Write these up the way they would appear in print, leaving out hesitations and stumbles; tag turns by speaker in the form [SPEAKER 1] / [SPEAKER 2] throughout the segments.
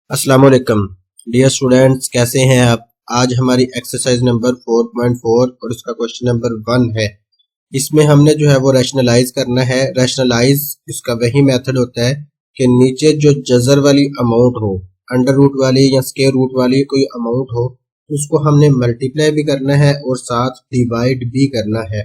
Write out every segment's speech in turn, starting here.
[SPEAKER 1] अस्सलाम वालेकुम dear students, कैसे हैं आप। आज हमारी एक्सरसाइज नंबर 4.4 और उसका क्वेश्चन नंबर 1 है। इसमें हमने जो है वो रैशनलाइज करना है। रैशनलाइज इसका वही मेथड होता है कि नीचे जो जजर वाली अमाउंट हो, अंडर रूट वाली या स्क्वायर रूट वाली कोई अमाउंट हो, उसको हमने मल्टीप्लाई भी करना है और साथ डिवाइड भी करना है।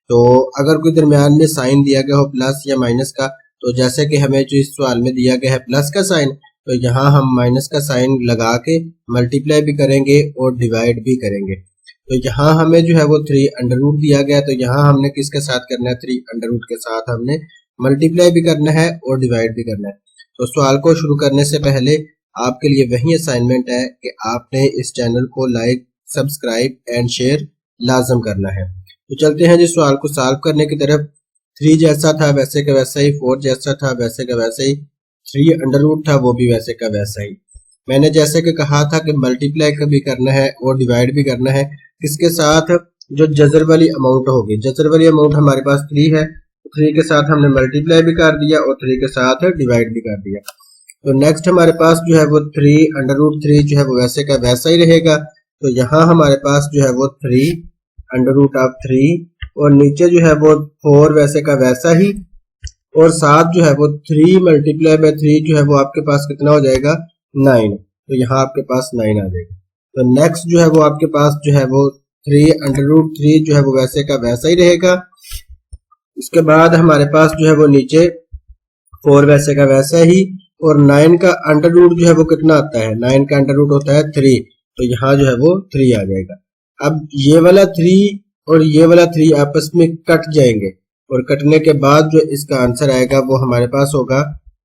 [SPEAKER 1] तो अगर कोई दरमियान में साइन दिया गया हो प्लस या माइनस का, तो जैसे कि हमें जो इस सवाल में दिया गया है प्लस का साइन, तो यहाँ हम माइनस का साइन लगा के मल्टीप्लाई भी करेंगे और डिवाइड भी करेंगे। तो यहाँ हमें जो है वो 3 अंडर रूट दिया गया, तो यहाँ हमने किसके साथ करना है, 3 अंडर रूट के साथ हमने मल्टीप्लाई भी करना है और डिवाइड भी करना है। तो सवाल को शुरू करने से पहले आपके लिए वही असाइनमेंट है कि आपने इस चैनल को लाइक, सब्सक्राइब एंड शेयर लाजम करना है। तो चलते हैं जी सवाल को सॉल्व करने की तरफ। 3 जैसा था वैसे का वैसा ही, 4 जैसा था वैसे का वैसा ही, 3 अंडर रूट था वो भी वैसे का वैसा ही। मैंने जैसे कि कहा था कि मल्टीप्लाई का भी करना है और डिवाइड भी करना है। किसके साथ, जो जजर वाली अमाउंट होगी। जजर वाली अमाउंट हमारे पास 3 है, 3 के साथ हमने मल्टीप्लाई भी कर दिया और 3 के साथ डिवाइड भी कर दिया। तो नेक्स्ट हमारे पास जो है वो 3 अंडर रूट 3 जो है वो वैसे का वैसा ही रहेगा। तो यहाँ हमारे पास जो है वो 3 अंडर रूट ऑफ 3 और नीचे जो है वो 4 वैसे का वैसा ही, और साथ जो है वो 3 मल्टीप्लाई बाय 3 जो है वो आपके पास कितना हो जाएगा, 9। तो यहाँ आपके पास 9 आ जाएगा। तो नेक्स्ट जो है वो आपके पास जो है वो 3 अंडर रूट 3 जो है वो वैसे का वैसा ही रहेगा। इसके बाद हमारे पास जो है वो नीचे 4 वैसे का वैसा ही, और 9 का अंडर रूट जो है वो कितना आता है, 9 का अंडर रूट होता है 3। तो यहाँ जो है वो 3 आ जाएगा। अब ये वाला 3 और ये वाला 3 आपस में कट जाएंगे, और कटने के बाद जो इसका आंसर आएगा वो हमारे पास होगा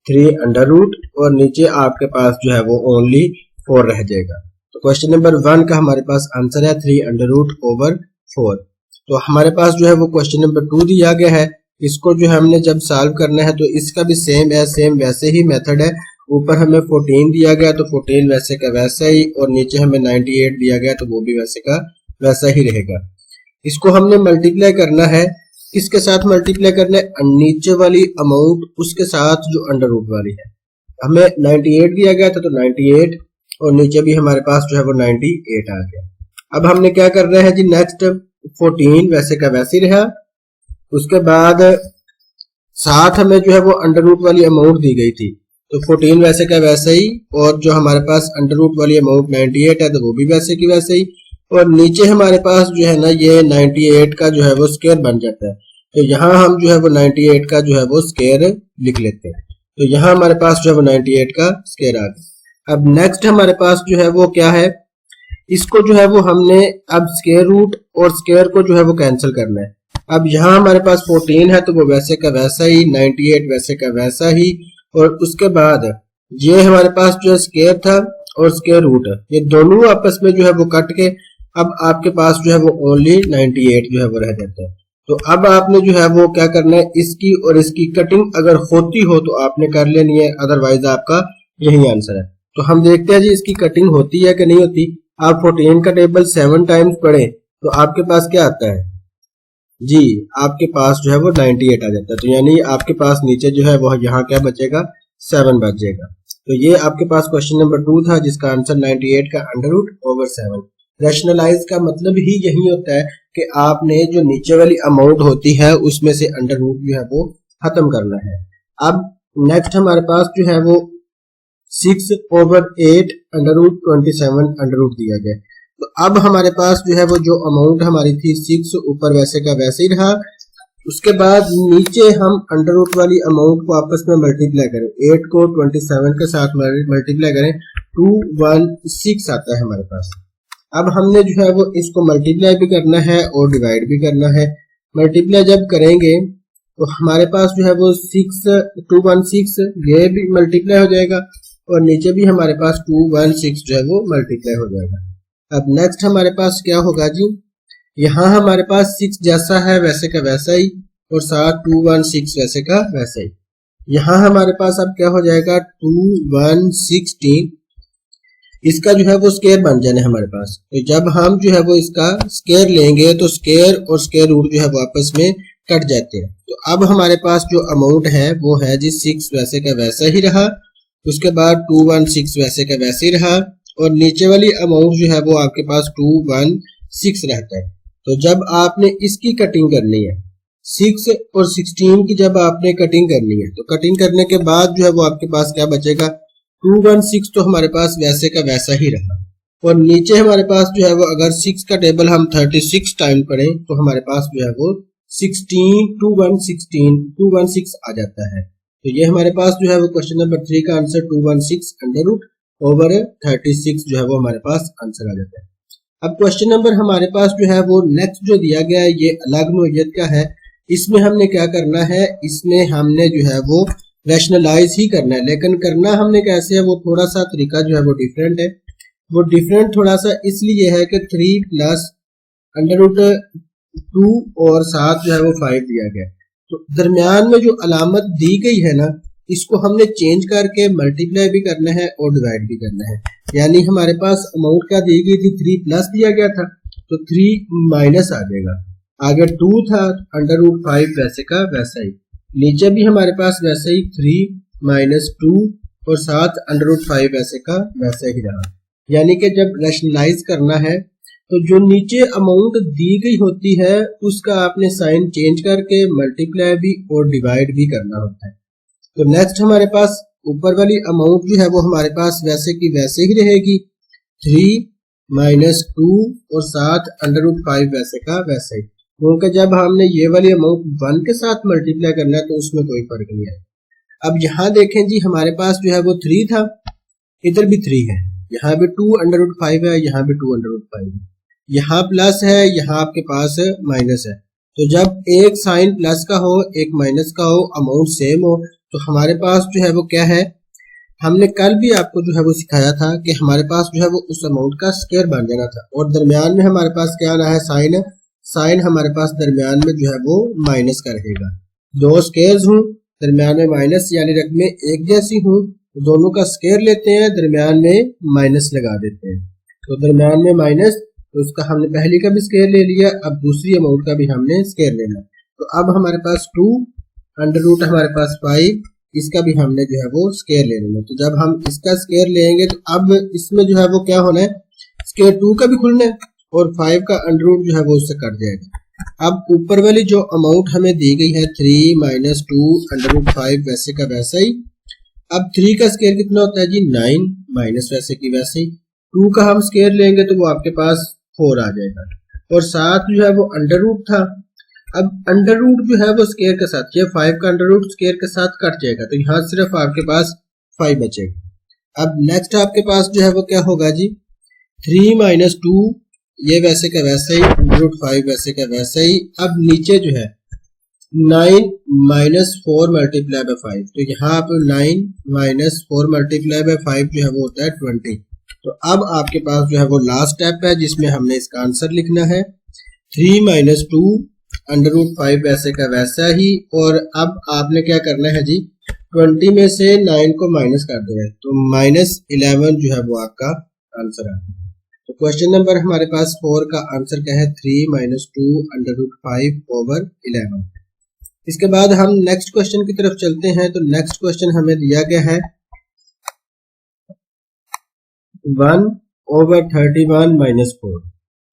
[SPEAKER 1] 3 अंडर रूट, और नीचे आपके पास जो है वो ओनली 4 रह जाएगा। तो क्वेश्चन नंबर 1 का हमारे पास आंसर है 3 अंडर रूट ओवर 4। तो हमारे पास जो है वो क्वेश्चन नंबर 2 दिया गया है। इसको जो हमने जब सॉल्व करना है तो इसका भी सेम है, सेम वैसे ही मेथड है। ऊपर हमें 14 दिया गया तो 14 वैसे का वैसा ही, और नीचे हमें 98 दिया गया तो वो भी वैसे का वैसा ही रहेगा। इसको हमने मल्टीप्लाई करना है। किसके साथ मल्टीप्लाई करना है, नीचे वाली अमाउंट उसके साथ जो अंडर रूट वाली है। हमें 98 दिया गया था तो 98, और नीचे भी हमारे पास जो है वो 98 आ गया। अब हमने क्या करना है जी, नेक्स्ट 14 वैसे का वैसे ही रहा। उसके बाद साथ हमें जो है वो अंडर रूट वाली अमाउंट दी गई थी, तो 14 वैसे का वैसे ही, और जो हमारे पास अंडर रूट वाली अमाउंट 98 है तो वो भी वैसे की वैसे ही, और नीचे हमारे पास जो है ना ये 98 का जो है वो स्क्वायर बन जाता है। तो यहाँ हम जो है वो 98 का जो है वो स्क्वायर लिख लेते हैं। तो यहाँ हमारे पास जो है वो 98 का स्क्वायर आ गया। अब नेक्स्ट हमारे पास जो है वो क्या है, इसको जो है वो हमने अब स्क्वायर रूट और स्क्वायर को जो है वो कैंसिल करना है। अब यहाँ हमारे पास 14 है तो वो वैसे का वैसा ही, 98 वैसे का वैसा ही, और उसके बाद ये हमारे पास जो स्क्वायर था और स्क्वायर रूट, ये दोनों आपस में जो है वो कट के अब आपके पास जो है वो ओनली 98 जो है वो रह जाता है। तो अब आपने जो है वो क्या करना है, इसकी और इसकी कटिंग अगर होती हो तो आपने कर लेनी है, अदरवाइज आपका यही आंसर है। तो हम देखते हैं जी इसकी कटिंग होती है कि नहीं होती। आप 14 का टेबल 7 टाइम्स पढ़े तो आपके पास क्या आता है जी, आपके पास जो है वो 98 आ जाता है। तो यानी आपके पास नीचे जो है वो यहाँ क्या बचेगा, 7 बच जाएगा। तो ये आपके पास क्वेश्चन नंबर 2 था जिसका आंसर 98 का अंडर रूट ओवर 7। रैशनलाइज का मतलब ही यही होता है कि आपने जो नीचे वाली अमाउंट होती है उसमें से अंडर रूट जो है वो खत्म करना है। अब नेक्स्ट हमारे पास जो है वो 6 over 8 under root 27 under root दिया गया। तो अब हमारे पास जो है वो जो अमाउंट हमारी थी 6 ऊपर वैसे का वैसे ही रहा। उसके बाद नीचे हम अंडर रूट वाली अमाउंट को आपस में मल्टीप्लाई करें, 8 को 27 के साथ मल्टीप्लाई करें, 216 आता है हमारे पास। अब हमने जो है वो इसको मल्टीप्लाई भी करना है और डिवाइड भी करना है। मल्टीप्लाई जब करेंगे तो हमारे पास जो है वो 216 ये भी मल्टीप्लाई हो जाएगा, और नीचे भी हमारे पास 216 जो है वो मल्टीप्लाई हो जाएगा। अब नेक्स्ट हमारे पास क्या होगा जी, यहाँ हमारे पास 6 जैसा है वैसे का वैसा ही, और साथ 216 वैसे का वैसा ही। यहाँ हमारे पास अब क्या हो जाएगा, 2116, इसका जो है वो स्क्वायर बन जाना है हमारे पास। तो जब हम जो है वो इसका स्क्वायर लेंगे तो स्क्वायर और स्क्वायर रूट जो है वो आपस में कट जाते हैं। तो अब हमारे पास जो अमाउंट है वो है जी 6 वैसे का वैसा ही रहा, उसके बाद 216 वैसे का वैसे ही रहा, और नीचे वाली अमाउंट जो है वो आपके पास 216 रहता है। तो जब आपने इसकी कटिंग करनी है 6 और 16 की, जब आपने कटिंग करनी है तो कटिंग करने के बाद जो है वो आपके पास क्या बचेगा, 216 तो हमारे पास वैसे का वैसा ही रहा, और नीचे हमारे पास जो है वो अगर 6 का टेबल हम 36 टाइम पढ़ें तो हमारे पास जो है वो 216 आ जाता है। तो ये हमारे पास जो है वो क्वेश्चन नंबर 3 का आंसर 216 अंडर रूट ओवर 36 जो है वो हमारे पास आंसर आ जाता है। अब क्वेश्चन नंबर हमारे पास जो है वो नेक्स्ट जो दिया गया है ये अलग नोयत का है। इसमें हमने क्या करना है, इसमें हमने जो है वो रैशनलाइज ही करना है, लेकिन करना हमने कैसे है वो थोड़ा सा तरीका जो है वो डिफरेंट है। वो डिफरेंट थोड़ा सा इसलिए है कि 3 प्लस अंडर रूट 2 और 7 जो है वो 5 दिया गया, तो दरमियान में जो अलामत दी गई है ना, इसको हमने चेंज करके मल्टीप्लाई भी करना है और डिवाइड भी करना है। यानी हमारे पास अमाउंट क्या दी गई थी, 3 प्लस दिया गया था तो 3 माइनस आ जाएगा, आगे 2 था अंडर रूट 5 वैसे का वैसा ही, नीचे भी हमारे पास वैसे ही 3 माइनस 2 और 7 अंडर रूट 5 वैसे का वैसा ही रहा। यानी कि जब रैशनलाइज करना है तो जो नीचे अमाउंट दी गई होती है उसका आपने साइन चेंज करके मल्टीप्लाई भी और डिवाइड भी करना होता है। तो नेक्स्ट हमारे पास ऊपर वाली अमाउंट जो है वो हमारे पास वैसे की वैसे ही रहेगी, 3 माइनस 2 और 7 अंडर रूट 5 वैसे का वैसे ही, क्योंकि जब हमने ये वाली अमाउंट 1 के साथ मल्टीप्लाई करना है तो उसमें कोई फर्क नहीं है। अब यहाँ देखें जी, हमारे पास जो है वो 3 था, इधर भी 3 है, यहाँ भी 2 अंडर रूट 5 है, यहाँ भी 2 अंडर रूट 5 है, यहाँ प्लस है, यहाँ आपके पास माइनस है। तो जब एक साइन प्लस का हो एक माइनस का हो, अमाउंट सेम हो, तो हमारे पास जो है वो क्या है, हमने कल भी आपको जो है वो सिखाया था कि हमारे पास जो है वो उस अमाउंट का स्क्वायर बन जाना था, और दरमियान में हमारे पास क्या आना है, साइन हमारे पास दरमियान में जो है वो माइनस का रहेगा। दो स्क्वायर्स हूँ, दरमियान में माइनस, यानी रकमें एक जैसी हूँ, दोनों का स्क्वायर लेते हैं, दरमियान में माइनस लगा देते हैं, तो दरमियान में माइनस, तो उसका हमने पहली का भी स्क्वायर ले लिया, अब दूसरी अमाउंट का भी हमने स्क्वायर लेना। तो अब हमारे पास 2 अंडर रूट हमारे पास 5, इसका भी हमने जो है वो स्क्वायर ले लेना। तो जब हम इसका स्क्वायर लेंगे तो अब इसमें जो है वो क्या होना है, स्क्वायर 2 का भी खुलना है और 5 का अंडर रूट जो है वो उससे कट जाएगा। अब ऊपर वाली जो अमाउंट हमें दी गई है 3 माइनस 2 अंडर रूट 5 वैसे का वैसा ही, अब 3 का स्क्वायर कितना होता है जी, 9 माइनस वैसे की वैसे ही, 2 का हम स्क्वायर लेंगे तो वो आपके पास 4 आ जाएगा, और 7 जो है वो अंडर रूट था। अब अंडर रूट जो है वो स्क्वायर के साथ, ये 5 का अंडर रूट स्क्वायर के साथ कट जाएगा, तो यहाँ सिर्फ आपके पास 5 बचेगा। अब नेक्स्ट आपके पास जो है वो क्या होगा जी, 3 माइनस 2 ये वैसे का वैसे ही, अंडर रूट 5 वैसे का वैसे ही। अब नीचे जो है 9 माइनस 4 मल्टीप्लाई बाय 5, तो यहाँ पे 9 माइनस 4 मल्टीप्लाई बाय 5 जो है वो होता है 20। तो अब आपके पास जो है वो लास्ट स्टेप है जिसमें हमने इसका आंसर लिखना है, 3 माइनस 2 अंडर रूट 5 वैसे का वैसा ही, और अब आपने क्या करना है जी, 20 में से 9 को माइनस कर देना है, तो माइनस 11 जो है वो आपका आंसर है। तो क्वेश्चन नंबर हमारे पास 4 का आंसर क्या है, 3 माइनस 2 अंडर रूट 5 ओवर 11। इसके बाद हम नेक्स्ट क्वेश्चन की तरफ चलते हैं। तो नेक्स्ट क्वेश्चन हमें दिया गया है 1 ओवर 31 माइनस 4।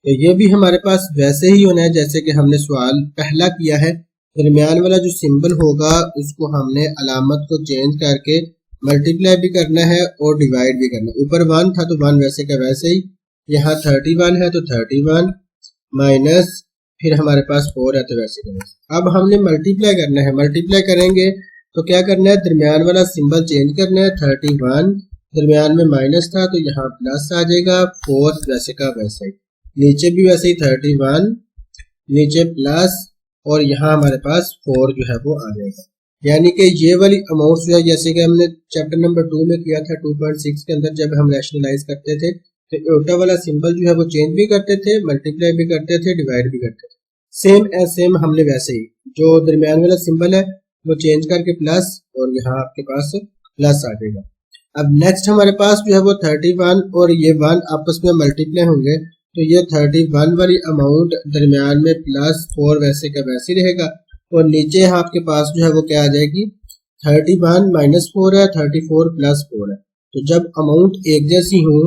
[SPEAKER 1] तो ये भी हमारे पास वैसे ही होना है जैसे कि हमने सवाल पहला किया है, दरमियान वाला जो सिंबल होगा उसको हमने अलामत को चेंज करके मल्टीप्लाई भी करना है और डिवाइड भी करना है। ऊपर 1 था तो 1 वैसे का वैसे ही, यहाँ 31 है तो 31 माइनस फिर हमारे पास 4 है तो वैसे का वैसे। अब हमने मल्टीप्लाई करना है, मल्टीप्लाई करेंगे तो क्या करना है, दरमियान वाला सिंबल चेंज करना है, 31 दरमियान में माइनस था तो यहाँ प्लस आ जाएगा, 4 वैसे का वैसे ही, नीचे भी वैसे ही 31 नीचे प्लस, और यहाँ हमारे पास 4 जो है वो आ जाएगा। यानी कि ये वाली अमाउंट जो है जैसे कि हमने चैप्टर नंबर 2 में किया था 2.6 के अंदर, जब हम रैशनलाइज करते थे तो ओटा वाला सिंबल जो है वो चेंज भी करते थे, मल्टीप्लाई भी करते थे, डिवाइड भी करते थे, सेम एज सेम हमने वैसे ही जो दरमियान वाला सिंबल है वो चेंज करके प्लस, और यहाँ आपके पास प्लस आ जाएगा। अब नेक्स्ट हमारे पास जो है वो 31 और ये 1 आपस में मल्टीप्लाई होंगे, तो ये 31 वाली अमाउंट दरमियान में प्लस 4 वैसे का वैसे रहेगा, और नीचे आपके पास जो है वो क्या आ जाएगी, 31 माइनस 4 है, 34 प्लस 4 है। तो जब अमाउंट एक जैसी हो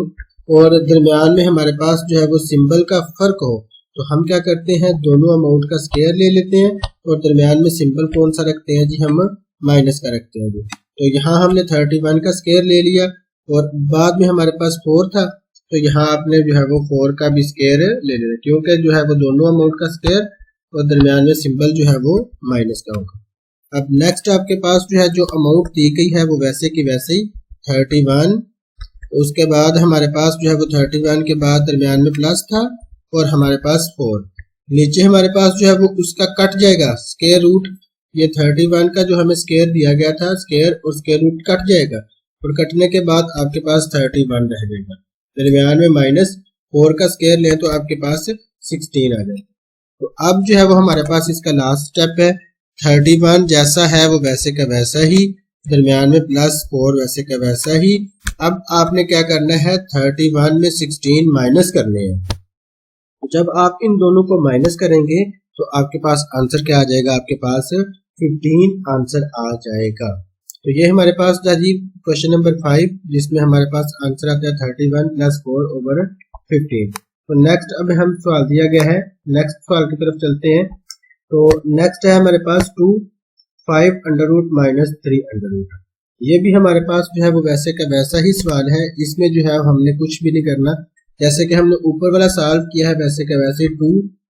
[SPEAKER 1] और दरमियान में हमारे पास जो है वो सिंबल का फर्क हो तो हम क्या करते हैं, दोनों अमाउंट का स्क्वायर ले लेते हैं और दरमियान में सिंबल कौन सा रखते हैं जी, हम माइनस का रखते हैं जी। तो यहाँ हमने 31 का स्क्वायर ले लिया और बाद में हमारे पास 4 था तो यहाँ आपने जो है वो 4 का भी स्क्वायर ले लेना, क्योंकि जो है वो दोनों अमाउंट का स्क्वायर और दरमियान में सिंबल जो है वो माइनस का होगा। अब नेक्स्ट आपके पास जो है जो अमाउंट दी गई है वो वैसे की वैसे ही 31, उसके बाद हमारे पास जो है वो 31 के बाद दरमियान में प्लस था और हमारे पास 4, नीचे हमारे पास जो है वो उसका कट जाएगा स्क्वायर रूट, ये 31 का जो हमें स्क्वायर दिया गया था स्क्वायर और स्क्वायर रूट कट जाएगा और कटने के बाद आपके पास 31 रह जाएगा, दरमियान में माइनस 4 का स्क्वायर लें तो आपके पास 16 आ जाएगा। तो अब जो है वो हमारे पास इसका लास्ट स्टेप है, 31 जैसा है वो वैसे का वैसा ही, दरमियान में प्लस 4 वैसे का वैसा ही। अब आपने क्या करना है, 31 में 16 माइनस करने हैं। जब आप इन दोनों को माइनस करेंगे तो आपके पास आंसर क्या आ जाएगा, आपके पास 15 आंसर आ जाएगा। तो ये हमारे पास था जी क्वेश्चन नंबर 5, जिसमें हमारे पास आंसर आता है 31 प्लस 4 ओवर 15। तो नेक्स्ट अब हम सवाल दिया गया है, नेक्स्ट सवाल की तरफ चलते हैं। तो नेक्स्ट है हमारे पास 2 5 under root minus 3 under root. ये भी हमारे पास जो है वो वैसे का वैसा ही सवाल है, इसमें जो है हमने कुछ भी नहीं करना, जैसे कि हमने ऊपर वाला सॉल्व किया है वैसे का वैसे। 2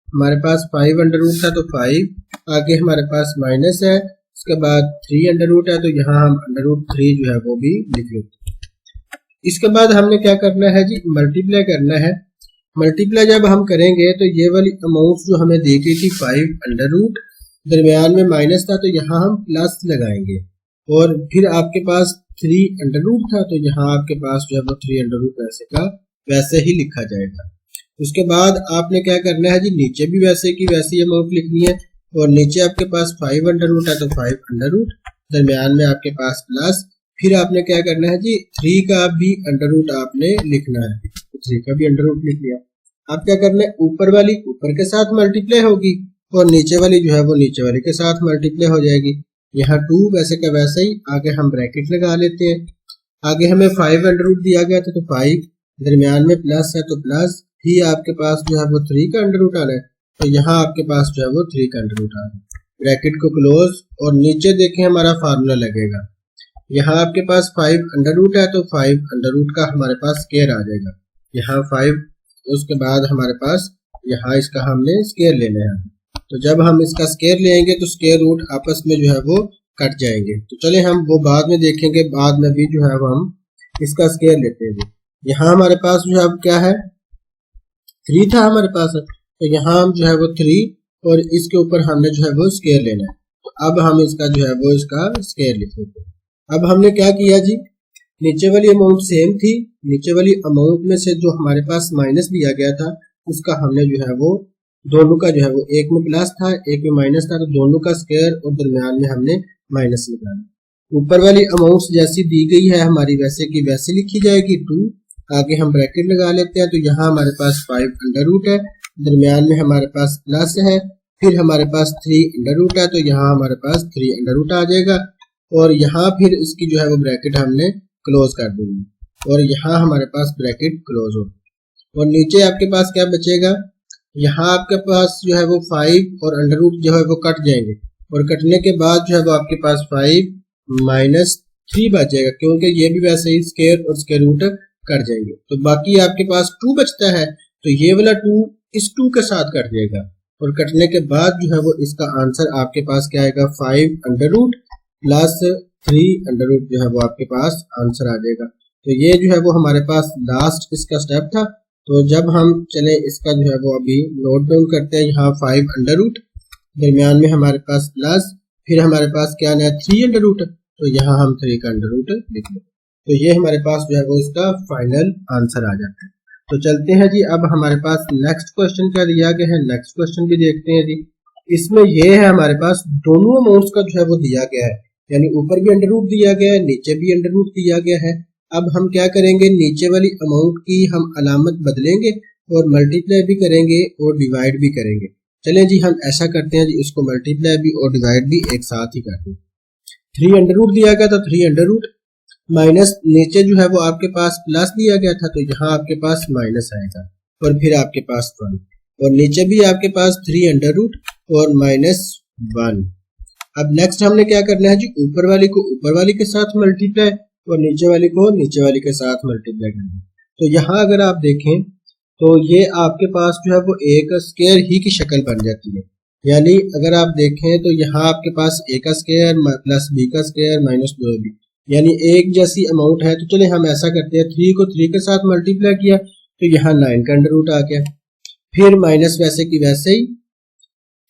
[SPEAKER 1] हमारे पास 5 अंडर रूट था तो 5, आगे हमारे पास माइनस है, उसके बाद 3 अंडर रूट है तो यहाँ हम अंडर रूट 3 जो है वो भी लिख लेते हैं। इसके बाद हमने क्या करना है जी, मल्टीप्लाई करना है। मल्टीप्लाई जब हम करेंगे तो ये वाली अमाउंट जो हमें दी गई थी 5 अंडर रूट, दरमियान में माइनस था तो यहाँ हम प्लस लगाएंगे और फिर आपके पास 3 अंडर रूट था तो यहाँ आपके पास जो है वो 3 अंडर रूट वैसे का वैसे ही लिखा जाएगा। उसके बाद आपने क्या करना है जी, नीचे भी वैसे की वैसी अमाउंट लिखनी है और नीचे आपके पास 5 अंडर रूट है तो 5 अंडर रूट, दरमियान में आपके पास प्लस, फिर आपने क्या करना है जी 3 का भी अंडर रूट आपने लिखना है, तो 3 का भी अंडर रूट लिख लिया। अब क्या करना है, ऊपर वाली ऊपर के साथ मल्टीप्लाई होगी और नीचे वाली जो है वो नीचे वाले के साथ मल्टीप्लाई हो जाएगी। यहाँ 2 वैसे का वैसा ही, आगे हम ब्रैकेट लगा लेते हैं। आगे हमें 5 अंडर रूट दिया गया था तो 5, दरमियान में प्लस है तो प्लस, ही आपके पास जो है वो 3 का अंडर रूट आ रहा है तो यहाँ आपके पास जो है वो 3 का अंडर रूट आ रहा है। ब्रैकेट को क्लोज और नीचे देखें हमारा फार्मूला लगेगा, यहाँ आपके पास 5 अंडर रूट है तो 5 अंडर रूट का हमारे पास स्क्वायर आ जाएगा, यहाँ 5, उसके बाद हमारे पास यहाँ इसका हमने स्क्वायर लेना है। तो जब हम इसका स्क्वायर लेंगे तो स्क्वायर रूट आपस में जो है वो कट जाएंगे। तो चले हम वो बाद में देखेंगे, बाद में भी जो है वो हम इसका स्क्वायर लेते हैं। यहाँ हमारे पास जो है क्या है, 3 था हमारे पास, तो यहाँ हम जो है वो 3 और इसके ऊपर हमने जो है वो स्क्वायर लेना है। तो अब हम इसका जो है वो इसका स्क्वायर लिख लेते हैं। अब हमने क्या किया जी, नीचे वाली अमाउंट सेम थी, नीचे वाली अमाउंट में से जो हमारे पास माइनस दिया गया था उसका हमने जो है वो दोनों का जो है वो एक में प्लस था एक में माइनस था तो दोनों का स्क्वायर और दरमियान में हमने माइनस निकाला। ऊपर वाली अमाउंट जैसी दी गई है हमारी वैसे की वैसे लिखी जाएगी 2, आगे हम ब्रैकेट लगा लेते हैं तो यहाँ हमारे पास 5 अंडर रूट है, दरमियान में हमारे पास प्लस है, फिर हमारे पास 3 अंडर रूट है तो यहाँ हमारे पास 3 अंडर रूट आ जाएगा और यहाँ फिर इसकी जो है वो ब्रैकेट हमने क्लोज कर देंगे और यहाँ हमारे पास ब्रैकेट क्लोज हो और नीचे आपके पास क्या बचेगा, यहाँ आपके पास जो है वो 5 और अंडर रूट जो है वो कट जाएंगे और कटने के बाद जो है वो आपके पास 5 माइनस 3 बचेगा, क्योंकि ये भी वैसे ही स्क्वायर और स्क्वायर रूट कट जाएंगे। तो बाकी आपके पास 2 बचता है तो ये वाला 2 इस 2 के साथ कट जाएगा और कटने के बाद जो है वो इसका आंसर आपके पास क्या आएगा, 5 under root plus 3 under root जो है वो आपके पास आंसर आ जाएगा। तो ये जो है वो हमारे पास लास्ट इसका स्टेप था। तो जब हम चले इसका जो है वो अभी नोट डाउन करते हैं, यहाँ 5 अंडर रूट, दरमियान में हमारे पास प्लस, फिर हमारे पास क्या आना है 3 अंडर रूट, तो यहाँ हम 3 का अंडर रूट लिख लें। तो ये हमारे पास जो है वो इसका फाइनल आंसर आ जाता है। तो चलते हैं जी, अब हमारे पास नेक्स्ट क्वेश्चन क्या दिया गया है, नेक्स्ट क्वेश्चन भी देखते हैं जी। इसमें ये है हमारे पास दोनों अमाउंट्स का जो है वो दिया गया है, यानी ऊपर भी अंडर रूट दिया गया है नीचे भी अंडर रूट दिया गया है। अब हम क्या करेंगे, नीचे वाली अमाउंट की हम अलामत बदलेंगे और मल्टीप्लाई भी करेंगे और डिवाइड भी करेंगे। चलें जी हम ऐसा करते हैं जी, इसको मल्टीप्लाई भी और डिवाइड भी एक साथ ही करते हैं। 3 अंडर रूट दिया गया था 3 अंडर रूट माइनस नीचे जो है वो आपके पास प्लस दिया गया था तो यहाँ आपके पास माइनस आएगा और फिर आपके पास 1 और नीचे भी आपके पास 3 अंडर रूट और माइनस 1। अब नेक्स्ट हमने क्या करना है जी, ऊपर वाली को ऊपर वाली के साथ मल्टीप्लाई और नीचे वाली को नीचे वाली के साथ मल्टीप्लाई करना है। तो यहाँ अगर आप देखें तो ये आपके पास जो है वो एक स्क्वायर ही की शक्ल बन जाती है। यानी अगर आप देखें तो यहाँ आपके पास a का स्क्वायर प्लस b का स्क्वायर माइनस 2b, यानी एक जैसी अमाउंट है। तो चले हम ऐसा करते हैं, 3 को 3 के साथ मल्टीप्लाई किया तो यहाँ 9 का अंडर रूट आ गया, फिर माइनस वैसे की वैसे ही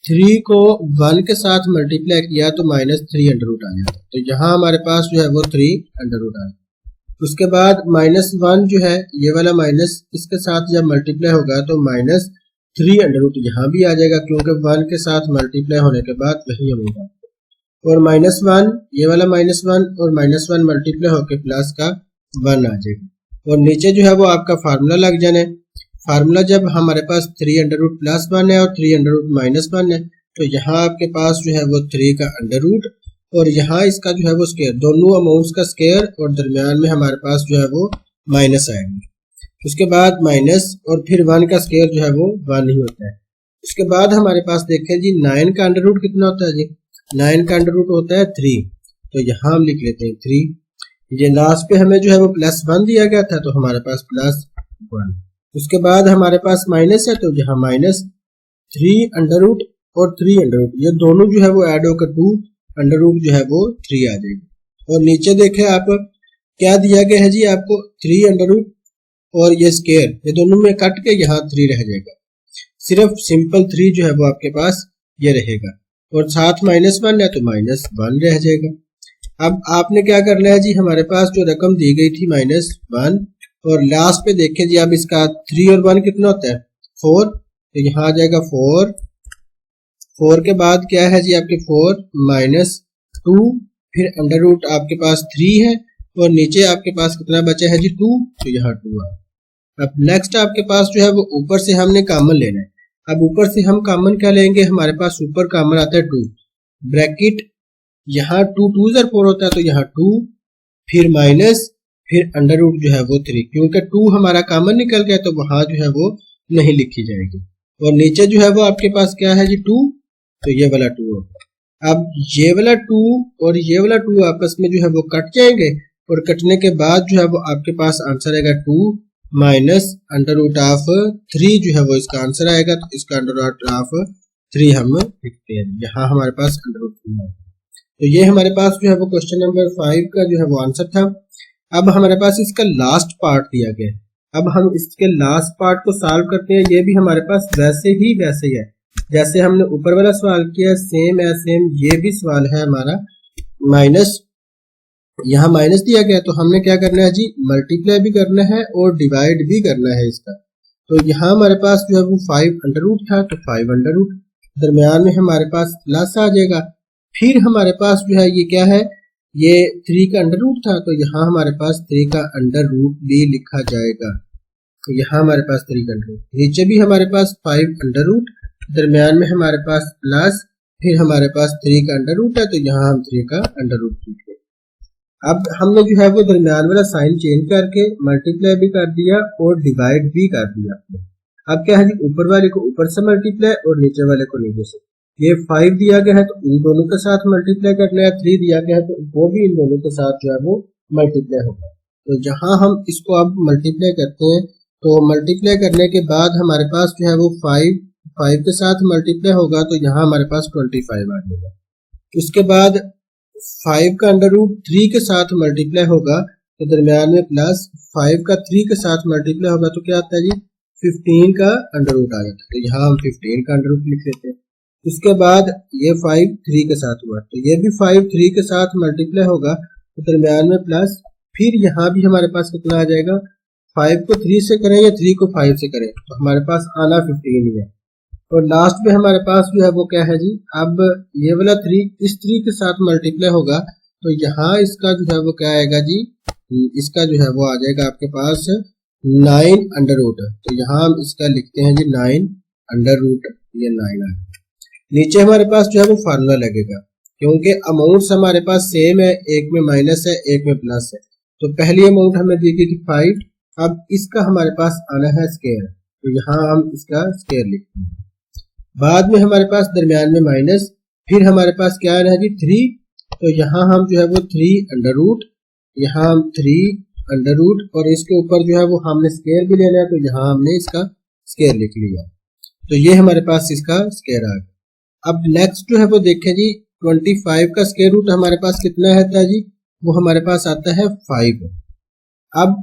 [SPEAKER 1] 3 को 1 के साथ मल्टीप्लाई किया तो माइनस 3 अंडर रूट आ जाता है। तो यहाँ हमारे पास जो है वो 3 अंडर रूट आ गया। उसके बाद माइनस 1 जो है ये वाला माइनस इसके साथ जब मल्टीप्लाई होगा तो माइनस 3 अंडर रूट यहाँ भी आ जाएगा, क्योंकि 1 के साथ मल्टीप्लाई होने के बाद वही होगा। और माइनस 1 ये वाला माइनस 1 और माइनस 1 मल्टीप्लाई होकर प्लस का 1 आ जाएगा। और नीचे जो है वो आपका फार्मूला लग जाना है। फार्मूला जब हमारे पास 3 अंडर रूट प्लस 1 है और 3 अंडर रूट माइनस 1 है तो यहाँ आपके पास जो है वो 3 का अंडर रूट और यहाँ इसका जो है वो स्क्वायर, दोनों अमाउंट्स का स्क्वायर और दरमियान में हमारे पास जो है वो माइनस आएगा। उसके बाद माइनस और फिर 1 का स्क्वायर जो है वो 1 ही होता है। उसके बाद हमारे पास देखें जी 9 का अंडर रूट कितना होता है जी, 9 का अंडर रूट होता है 3। तो यहाँ हम लिख लेते हैं 3। ये लास्ट पे हमें जो है वो प्लस 1 दिया गया था तो हमारे पास प्लस 1। उसके बाद हमारे पास माइनस है तो यहाँ माइनस 3 अंडर रूट और 3 अंडर रूट, ये दोनों जो है वो ऐड होकर 2 अंडर रूट जो है वो 3 आ जाएगी। और नीचे देखें आप क्या दिया गया है जी, आपको 3 अंडर रूट और ये स्क्वायर, ये दोनों में कट के यहाँ 3 रह जाएगा, सिर्फ सिंपल 3 जो है वो आपके पास ये रहेगा और साथ माइनस 1 है तो माइनस 1 रह जाएगा। अब आपने क्या करना है जी, हमारे पास जो रकम दी गई थी माइनस 1 और लास्ट पे देखें जी, अब इसका 3 और 1 कितना होता है 4, तो यहाँ आ जाएगा 4। 4 के बाद क्या है जी आपके 4 माइनस 2, फिर अंडर रूट आपके पास 3 है और नीचे आपके पास कितना बचा है जी 2, तो यहाँ 2 है। अब नेक्स्ट आपके पास जो है वो ऊपर से हमने कॉमन लेना है। अब ऊपर से हम कॉमन क्या लेंगे, हमारे पास ऊपर कॉमन आता है 2, ब्रैकेट यहाँ 2 2 4 होता है तो यहाँ 2, फिर माइनस, फिर अंडर रूट जो है वो 3, क्योंकि 2 हमारा कॉमन निकल गया तो वहां जो है वो नहीं लिखी जाएगी। और नीचे जो है वो आपके पास क्या है जी 2, तो ये वाला 2 होगा। अब ये वाला 2 और ये वाला 2 आपस में जो है वो कट जाएंगे और कटने के बाद जो है वो आपके पास आंसर आएगा 2 माइनस अंडर रूट ऑफ 3 जो है वो इसका आंसर आएगा। तो इसका अंडर रूट ऑफ 3 हम लिखते हैं, यहाँ हमारे पास अंडर रूट 3 है। तो ये हमारे पास जो है वो क्वेश्चन नंबर 5 का जो है वो आंसर था। अब हमारे पास इसका लास्ट पार्ट दिया गया है। अब हम इसके लास्ट पार्ट को सॉल्व करते हैं। ये भी हमारे पास वैसे ही है जैसे हमने ऊपर वाला सवाल किया, सेम है सेम ये भी सवाल है हमारा। माइनस, यहाँ माइनस दिया गया तो हमने क्या करना है जी, मल्टीप्लाई भी करना है और डिवाइड भी करना है इसका। तो यहाँ हमारे पास जो है वो 5 अंडर रूट था तो 5 अंडर रूट, दरमियान में हमारे पास प्लस आ जाएगा। फिर हमारे पास जो है ये क्या है, ये 3 का अंडर रूट था तो यहाँ हमारे पास 3 का अंडर रूट भी लिखा जाएगा। तो यहाँ हमारे पास 3 का अंडर रूट, नीचे भी हमारे पास 5 अंडर रूट, दरमियान में हमारे पास प्लस, फिर हमारे पास 3 का अंडर रूट है तो यहाँ हम 3 का अंडर रूट लिख गए। अब हमने जो है वो दरमियान वाला साइन चेंज करके मल्टीप्लाई भी कर दिया और डिवाइड भी कर दिया। अब क्या है, ऊपर वाले को ऊपर से मल्टीप्लाई और नीचे वाले को नीचे से। ये 5 दिया गया है तो इन दोनों के साथ मल्टीप्लाई करना है, 3 दिया गया है तो वो भी इन दोनों के साथ जो है वो मल्टीप्लाई होगा। तो जहां हम इसको अब मल्टीप्लाई करते हैं तो मल्टीप्लाई करने के बाद हमारे पास जो है वो 5 के साथ मल्टीप्लाई होगा तो यहाँ हमारे पास 25 आ जाएगा। उसके बाद 5 का अंडर रूट 3 के साथ मल्टीप्लाई होगा तो दरमियान में प्लस, 5 का 3 के साथ मल्टीप्लाई होगा तो क्या आता है जी 15 का अंडर रूट आ जाता है। तो यहाँ हम 15 का अंडर रूट लिख लेते हैं। उसके बाद ये 5 3 के साथ हुआ तो ये भी 5 3 के साथ मल्टीप्लाई होगा तो दरमियान में प्लस, फिर यहाँ भी हमारे पास कितना आ जाएगा, 5 को 3 से करें या 3 को 5 से करें तो हमारे पास आना 15 ही है। और लास्ट में हमारे पास जो है वो क्या है जी, अब ये वाला 3 इस 3 के साथ मल्टीप्लाई होगा तो यहाँ इसका जो है वो क्या आएगा जी, इसका जो है वो आ जाएगा आपके पास 9 अंडर रूट। तो यहाँ हम इसका लिखते हैं जी 9 अंडर रूट, ये 9 है। नीचे हमारे पास जो है वो फार्मूला लगेगा। क्योंकि अमाउंट्स हमारे पास सेम है, एक में माइनस है एक में प्लस है। तो पहली अमाउंट हमें दी गई थी 5, अब इसका हमारे पास आना है स्केयर, तो यहाँ हम इसका स्केयर लिखते हैं। बाद में हमारे पास दरमियान में माइनस, फिर हमारे पास क्या आना है जी 3, तो यहाँ हम जो है वो 3 अंडर रूट, यहाँ हम 3 अंडर रूट और इसके ऊपर जो है वो हमने स्केयर भी लेना है, तो यहाँ हमने इसका स्केयर लिख लिया। तो ये हमारे पास इसका स्केयर आ गया। अब नेक्स्ट जो है वो देखें जी 25 का स्केयर रूट हमारे पास कितना आता है जी, वो हमारे पास आता है 5। अब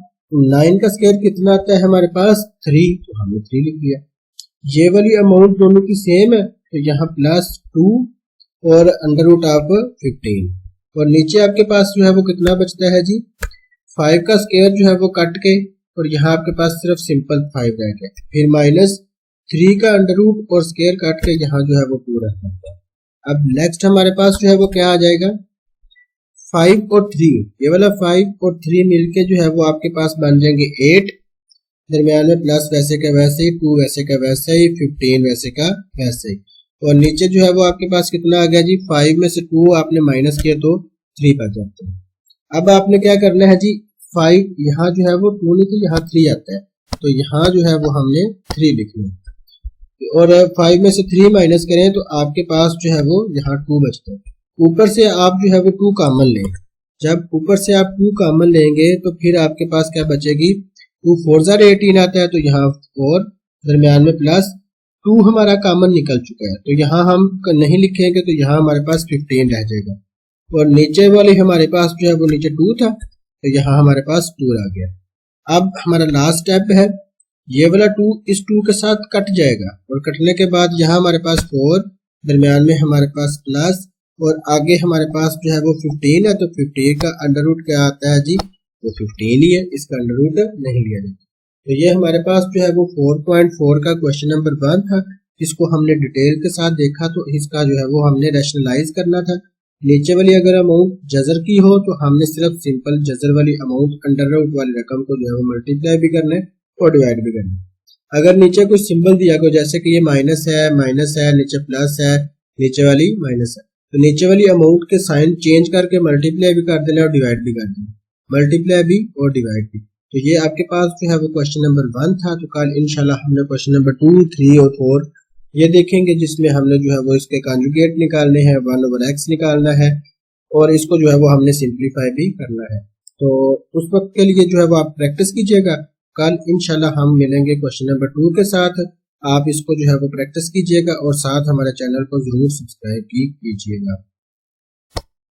[SPEAKER 1] 9 का स्केयर कितना आता है हमारे पास 3, तो हमने 3 लिख लिया। ये वाली अमाउंट दोनों की सेम है, तो यहाँ +2 और अंडर रूट ऑफ 15, और नीचे आपके पास जो है वो कितना बचता है जी 5 का स्केयर जो है वो कट के, और यहाँ आपके पास सिर्फ सिंपल 5 रह गया, फिर -3 का अंडर रूट और स्केयर काट के यहाँ जो है वो 2 रह जाता है। अब नेक्स्ट हमारे पास जो है वो क्या आ जाएगा 5 और 3, ये वाला 5 और 3 मिलके जो है वो आपके पास बन जाएंगे 8, दरमियान में प्लस वैसे का वैसे ही, 2 वैसे का वैसे ही, 15 वैसे का वैसे ही, और नीचे जो है वो आपके पास कितना आ गया जी 5 में से 2 आपने माइनस किया तो 3 बच जाते हैं। अब आपने क्या करना है जी 5 यहाँ जो है वो 2 नहीं, तो यहाँ 3 आता है, तो यहाँ जो है वो हमने 3 लिखना है, और 5 में से 3 माइनस करें तो आपके पास जो है वो यहाँ 2 बचता है। ऊपर से आप जो है वो 2 कॉमन लें, जब ऊपर से आप 2 कॉमन लेंगे तो फिर आपके पास क्या बचेगी 2 4 18 आता है, तो यहाँ 4 दरमियान में +2 हमारा कॉमन निकल चुका है, तो यहाँ हम नहीं लिखेंगे, तो यहाँ हमारे पास 15 रह जाएगा, और नीचे वाले हमारे पास जो है वो नीचे 2 था, तो यहाँ हमारे पास 2 आ गया। अब हमारा लास्ट स्टेप है, ये वाला 2 इस 2 के साथ कट जाएगा, और कटने के बाद यहाँ हमारे पास 4 दरमियान में हमारे पास प्लस, और आगे हमारे पास जो है वो 15 है, तो 15 का अंडर रूट क्या आता है जी वो 15 ही है, इसका अंडर रूट नहीं लिया जाता। तो ये हमारे पास जो है वो 4.4 का क्वेश्चन नंबर 1 था, इसको हमने डिटेल के साथ देखा, तो इसका जो है वो हमने रैशनलाइज करना था। नीचे वाली अगर अमाउंट जजर की हो तो हमने सिर्फ सिंपल जजर वाली अमाउंट अंडर रूट वाली रकम को जो है वो मल्टीप्लाई भी करना है और डिवाइड भी करना है। अगर नीचे कोई सिंबल दिया हो जैसे कि ये माइनस है, नीचे प्लस है, नीचे वाली माइनस है, तो नीचे वाली अमाउंट के साइन चेंज करके मल्टीप्लाई भी कर देना और डिवाइड भी कर देना, मल्टीप्लाई भी और डिवाइड भी। तो ये आपके पास जो है वो क्वेश्चन नंबर 1 था। तो कल इंशाल्लाह हमने क्वेश्चन नंबर 2, 3 और 4 ये देखेंगे, जिसमें हमने जो है वो इसके कॉन्जुगेट निकालने हैं, 1/x निकालना है, और इसको जो है वो हमने सिंप्लीफाई भी करना है। तो उस वक्त के लिए जो है वो आप प्रैक्टिस कीजिएगा। कल इंशाल्लाह हम मिलेंगे क्वेश्चन नंबर 2 के साथ। आप इसको जो है वो प्रैक्टिस कीजिएगा और साथ हमारे चैनल को जरूर सब्सक्राइब कीजिएगा।